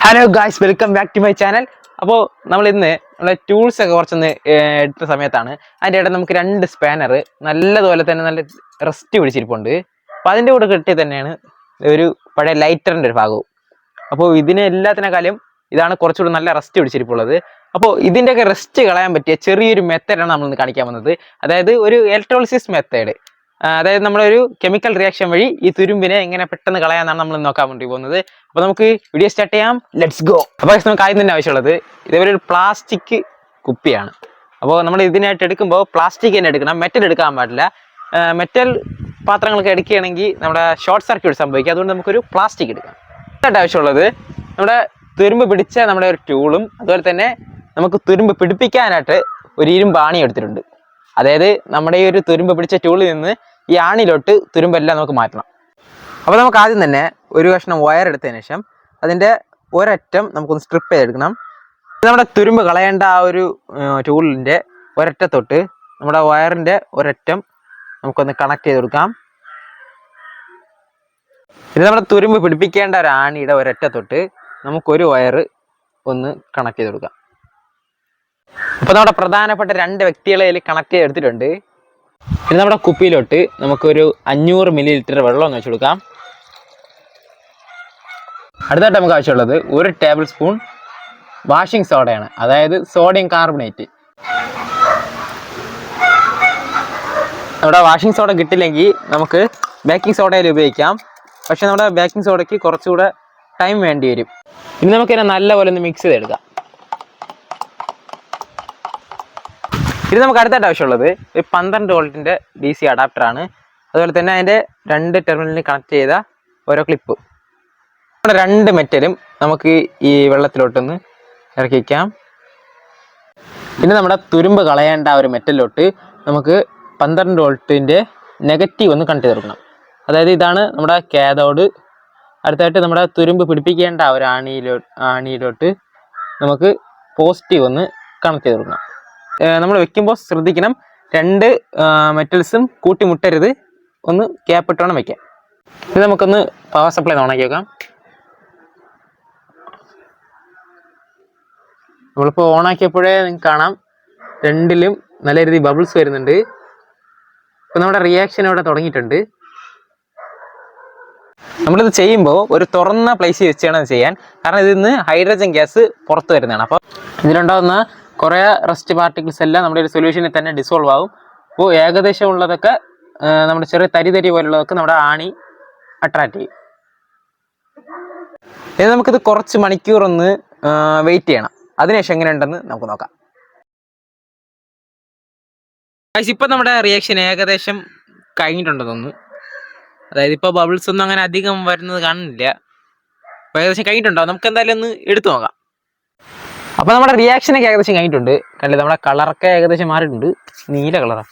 Hello guys, welcome back to my channel. അപ്പോൾ നമ്മൾ ഇന്ന് നമ്മളെ ടൂൾസ് ഒക്കെ കുറച്ചൊന്ന് എടുത്ത സമയത്താണ് അതിൻ്റെ ഇടയിൽ നമുക്ക് 2 സ്പാനർ നല്ലതുപോലെ തന്നെ നല്ല റെസ്റ്റ് പിടിച്ചിരിപ്പുണ്ട്. അപ്പോൾ അതിൻ്റെ കൂടെ കിട്ടിയ തന്നെയാണ് ഒരു പഴയ ലൈറ്ററിൻ്റെ ഒരു ഭാഗവും. അപ്പോൾ ഇതിനെ എല്ലാത്തിനേക്കാളും ഇതാണ് കുറച്ചുകൂടി നല്ല റെസ്റ്റ് പിടിച്ചിരിപ്പുള്ളത്. അപ്പോൾ ഇതിൻ്റെയൊക്കെ റെസ്റ്റ് കളയാൻ പറ്റിയ ചെറിയൊരു മെത്തേഡാണ് നമ്മളിന്ന് കാണിക്കാൻ വന്നത്. അതായത് ഒരു ഇലക്ട്രോളിസിസ് മെത്തേഡ്. അതായത് നമ്മളൊരു കെമിക്കൽ റിയാക്ഷൻ വഴി ഈ തുരുമ്പിനെ എങ്ങനെ പെട്ടെന്ന് കളയാന്നാണ് നമ്മൾ നോക്കാൻ വേണ്ടി പോകുന്നത്. അപ്പോൾ നമുക്ക് വീഡിയോ സ്റ്റാർട്ട് ചെയ്യാം. Let's go. അപ്പോൾ നമുക്ക് ആദ്യം തന്നെ ആവശ്യമുള്ളത് ഇതേപോലെ ഒരു പ്ലാസ്റ്റിക് കുപ്പിയാണ്. അപ്പോൾ നമ്മൾ ഇതിനായിട്ട് എടുക്കുമ്പോൾ പ്ലാസ്റ്റിക് തന്നെ എടുക്കണം, മെറ്റൽ എടുക്കാൻ പാടില്ല. മെറ്റൽ പാത്രങ്ങളൊക്കെ എടുക്കുകയാണെങ്കിൽ നമ്മുടെ ഷോർട്ട് സർക്യൂട്ട് സംഭവിക്കുക. അതുകൊണ്ട് നമുക്കൊരു പ്ലാസ്റ്റിക് എടുക്കാം. അടുത്തായിട്ട് ആവശ്യമുള്ളത് നമ്മുടെ തുരുമ്പ് പിടിച്ച നമ്മുടെ ഒരു ടൂളും അതുപോലെ തന്നെ നമുക്ക് തുരുമ്പ് പിടിപ്പിക്കാനായിട്ട് ഒരു ഇരുമ്പ് ആണി എടുത്തിട്ടുണ്ട്. അതായത് നമ്മുടെ ഈ ഒരു തുരുമ്പ് പിടിച്ച ടൂളിൽ നിന്ന് ഈ ആണിയിലോട്ട് തുരുമ്പെല്ലാം നമുക്ക് മാറ്റണം. അപ്പോൾ നമുക്ക് ആദ്യം തന്നെ ഒരു കഷ്ണം വയർ എടുത്തതിന് ശേഷം അതിൻ്റെ ഒരറ്റം നമുക്കൊന്ന് സ്ട്രിപ്പ് ചെയ്തെടുക്കണം. നമ്മുടെ തുരുമ്പ് കളയേണ്ട ആ ഒരു ടൂളിൻ്റെ ഒരറ്റത്തൊട്ട് നമ്മുടെ വയറിൻ്റെ ഒരറ്റം നമുക്കൊന്ന് കണക്ട് ചെയ്ത് കൊടുക്കാം. ഇത് നമ്മുടെ തുരുമ്പ് പിടിപ്പിക്കേണ്ട ഒരു ആണിയുടെ ഒരറ്റത്തൊട്ട് നമുക്കൊരു വയർ ഒന്ന് കണക്ട് ചെയ്ത് കൊടുക്കാം. അപ്പോൾ നമ്മുടെ പ്രധാനപ്പെട്ട 2 വ്യക്തികളെ അതിൽ കണക്ട് ചെയ്തെടുത്തിട്ടുണ്ട്. ഇനി നമ്മുടെ കുപ്പിയിലോട്ട് നമുക്കൊരു 500 ml വെള്ളം ഒന്ന് വെച്ച് കൊടുക്കാം. അടുത്തായിട്ട് നമുക്ക് ആവശ്യമുള്ളത് 1 ടേബിൾ സ്പൂൺ വാഷിംഗ് സോഡയാണ്, അതായത് സോഡിയം കാർബണേറ്റ്. നമ്മുടെ വാഷിംഗ് സോഡ കിട്ടില്ലെങ്കിൽ നമുക്ക് ബേക്കിംഗ് സോഡയിൽ ഉപയോഗിക്കാം. പക്ഷെ നമ്മുടെ ബേക്കിംഗ് സോഡയ്ക്ക് കുറച്ചുകൂടെ ടൈം വേണ്ടി വരും. ഇനി നമുക്കിതിനെ നല്ലപോലെ ഒന്ന് മിക്സ് ചെയ്തെടുക്കാം. ഇത് നമുക്ക് അടുത്തായിട്ട് ആവശ്യമുള്ളത് ഒരു 12 വോൾട്ടിൻ്റെ DC അഡാപ്റ്ററാണ്. അതുപോലെ തന്നെ അതിൻ്റെ 2 ടെർമിനലിൽ കണക്ട് ചെയ്ത ഓരോ ക്ലിപ്പും. നമ്മുടെ 2 മെറ്റലും നമുക്ക് ഈ വെള്ളത്തിലോട്ടൊന്ന് ഇറക്കി വയ്ക്കാം. പിന്നെ നമ്മുടെ തുരുമ്പ് കളയേണ്ട ഒരു മെറ്റലിലോട്ട് നമുക്ക് 12 വോൾട്ടിൻ്റെ നെഗറ്റീവ് ഒന്ന് കണക്ട് ചെയ്തെടുക്കണം. അതായത് ഇതാണ് നമ്മുടെ കാഥോഡ്. അടുത്തായിട്ട് നമ്മുടെ തുരുമ്പ് പിടിപ്പിക്കേണ്ട ഒരു ആണിയിലോട്ട് നമുക്ക് പോസിറ്റീവ് ഒന്ന് കണക്ട് ചെയ്ത് കൊടുക്കണം. നമ്മൾ വെക്കുമ്പോൾ ശ്രദ്ധിക്കണം, 2 മെറ്റൽസും കൂട്ടിമുട്ടരുത്. ഒന്ന് ഗ്യാപ്പ് ഇട്ട് വേണം വെക്കാം. ഇത് നമുക്കൊന്ന് പവർ സപ്ലൈ ഓണാക്കി വെക്കാം. നമ്മളിപ്പോൾ ഓണാക്കിയപ്പോഴേ നിങ്ങൾക്ക് കാണാം 2ലും നല്ല രീതിയിൽ ബബിൾസ് വരുന്നുണ്ട്. ഇപ്പോൾ നമ്മുടെ റിയാക്ഷൻ ഇവിടെ തുടങ്ങിയിട്ടുണ്ട്. നമ്മളിത് ചെയ്യുമ്പോൾ ഒരു തുറന്ന പ്ലേസ് വെച്ച് വേണം ചെയ്യാൻ. കാരണം ഇതിൽ നിന്ന് ഹൈഡ്രജൻ ഗ്യാസ് പുറത്ത് വരുന്നതാണ്. അപ്പോൾ ഇതിലുണ്ടാകുന്ന കുറേ റസ്റ്റ് പാർട്ടിക്കിൾസ് എല്ലാം നമ്മുടെ ഒരു സൊല്യൂഷനിൽ തന്നെ ഡിസോൾവ് ആകും. അപ്പോൾ ഏകദേശം ഉള്ളതൊക്കെ നമ്മുടെ ചെറിയ തരി പോലുള്ളതൊക്കെ നമ്മുടെ ആണി അട്രാക്റ്റ് ചെയ്യും. ഇനി നമുക്കിത് കുറച്ച് മണിക്കൂർ ഒന്ന് വെയിറ്റ് ചെയ്യണം. അതിനുശേഷം എങ്ങനെ ഉണ്ടെന്ന് നമുക്ക് നോക്കാം. ഇപ്പം നമ്മുടെ റിയാക്ഷൻ ഏകദേശം കഴിഞ്ഞിട്ടുണ്ടെന്ന് തോന്നുന്നു. അതായത് ഇപ്പോൾ ബബിൾസ് ഒന്നും അങ്ങനെ അധികം വരുന്നത് കാണുന്നില്ല. അപ്പോൾ ഏകദേശം കഴിഞ്ഞിട്ടുണ്ടാവും. നമുക്ക് എന്തായാലും ഒന്ന് എടുത്തു നോക്കാം. അപ്പോൾ നമ്മുടെ റിയാക്ഷനൊക്കെ ഏകദേശം കഴിഞ്ഞിട്ടുണ്ട്. കണ്ടില്ല, നമ്മുടെ കളറൊക്കെ ഏകദേശം മാറിയിട്ടുണ്ട്, നീല കളറാണ്.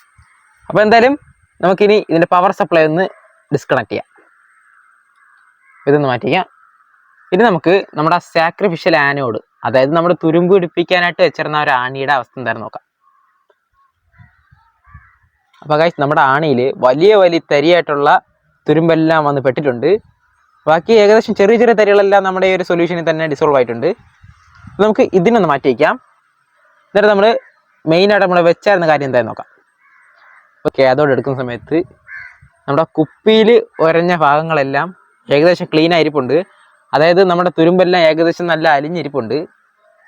അപ്പോൾ എന്തായാലും നമുക്കിനി ഇതിൻ്റെ പവർ സപ്ലൈ ഒന്ന് ഡിസ്കണക്ട് ചെയ്യാം. ഇതൊന്ന് മാറ്റിക്കാം. ഇനി നമുക്ക് നമ്മുടെ സാക്രിഫിഷ്യൽ ആനോഡ്, അതായത് നമ്മുടെ തുരുമ്പ് പിടിപ്പിക്കാനായിട്ട് വെച്ചിരുന്ന ഒരു ആണിയുടെ അവസ്ഥ എന്തായാലും നോക്കാം. അപ്പോൾ ഗൈസ്, നമ്മുടെ ആണിയിൽ വലിയ തരിയായിട്ടുള്ള തുരുമ്പെല്ലാം വന്ന് പെട്ടിട്ടുണ്ട്. ബാക്കി ഏകദേശം ചെറിയ തരികളെല്ലാം നമ്മുടെ ഈ ഒരു സൊല്യൂഷനിൽ തന്നെ ഡിസോൾവ് ആയിട്ടുണ്ട്. നമുക്ക് ഇതിനൊന്ന് മാറ്റി വയ്ക്കാം. എന്നിട്ട് നമ്മൾ മെയിനായിട്ട് നമ്മൾ വെച്ചായിരുന്ന കാര്യം എന്തായാലും നോക്കാം. ഓക്കെ, അതോടെ എടുക്കുന്ന സമയത്ത് നമ്മുടെ കുപ്പിയിൽ ഒരഞ്ഞ ഭാഗങ്ങളെല്ലാം ഏകദേശം ക്ലീൻ ആയിരിപ്പുണ്ട്. അതായത് നമ്മുടെ തുരുമ്പെല്ലാം ഏകദേശം നല്ല അലിഞ്ഞിരിപ്പുണ്ട്.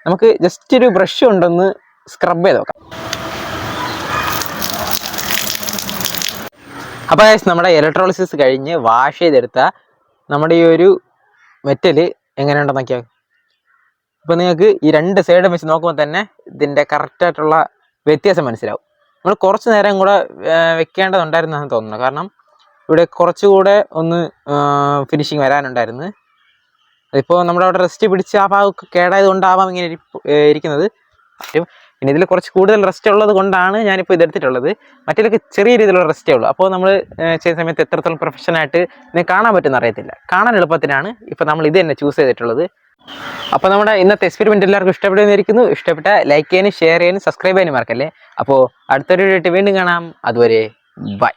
നമുക്ക് ജസ്റ്റ് ഒരു ബ്രഷ് കൊണ്ടൊന്ന് സ്ക്രബ് ചെയ്ത് നോക്കാം. അപ്പോൾ നമ്മുടെ ഇലക്ട്രോളിസിസ് കഴിഞ്ഞ് വാഷ് ചെയ്തെടുത്ത നമ്മുടെ ഈ ഒരു മെറ്റൽ എങ്ങനെയുണ്ടെന്ന് നോക്കിയാൽ അപ്പോൾ നിങ്ങൾക്ക് ഈ 2 സൈഡും വെച്ച് നോക്കുമ്പോൾ തന്നെ ഇതിൻ്റെ കറക്റ്റായിട്ടുള്ള വ്യത്യാസം മനസ്സിലാവും. നമ്മൾ കുറച്ച് നേരം കൂടെ വെക്കേണ്ടതുണ്ടായിരുന്നെന്ന് തോന്നുന്നു. കാരണം ഇവിടെ കുറച്ചുകൂടെ ഒന്ന് ഫിനിഷിങ് വരാനുണ്ടായിരുന്നു. അതിപ്പോൾ നമ്മുടെ അവിടെ റെസ്റ്റ് പിടിച്ച് ആ ഭാഗമൊക്കെ കേടായത് കൊണ്ടാവാം ഇങ്ങനെ ഇരിക്കുന്നത്. പിന്നെ ഇതിൽ കുറച്ച് കൂടുതൽ റെസ്റ്റ് ഉള്ളത് കൊണ്ടാണ് ഞാനിപ്പോൾ ഇതെടുത്തിട്ടുള്ളത്. മറ്റേതൊക്കെ ചെറിയ രീതിയിലുള്ള റെസ്റ്റേ ഉള്ളൂ. അപ്പോൾ നമ്മൾ ചെയ്യുന്ന സമയത്ത് എത്രത്തോളം പ്രൊഫഷനായിട്ട് ഇതിനെ കാണാൻ പറ്റുമെന്ന് അറിയത്തില്ല. കാണാൻ എളുപ്പത്തിനാണ് ഇപ്പോൾ നമ്മൾ ഇത് തന്നെ ചൂസ് ചെയ്തിട്ടുള്ളത്. അപ്പോൾ നമ്മുടെ ഇന്നത്തെ എക്സ്പെരിമെൻറ്റ് എല്ലാവർക്കും ഇഷ്ടപ്പെടുന്നിരിക്കുന്നു. ഇഷ്ടപ്പെട്ട ലൈക്ക് ചെയ്യാനും ഷെയർ ചെയ്യാനും സബ്സ്ക്രൈബ് ചെയ്യാനും മറക്കല്ലേ. അപ്പോൾ അടുത്തൊരു വീഡിയോ വീണ്ടും കാണാം. അതുവരെ ബൈ.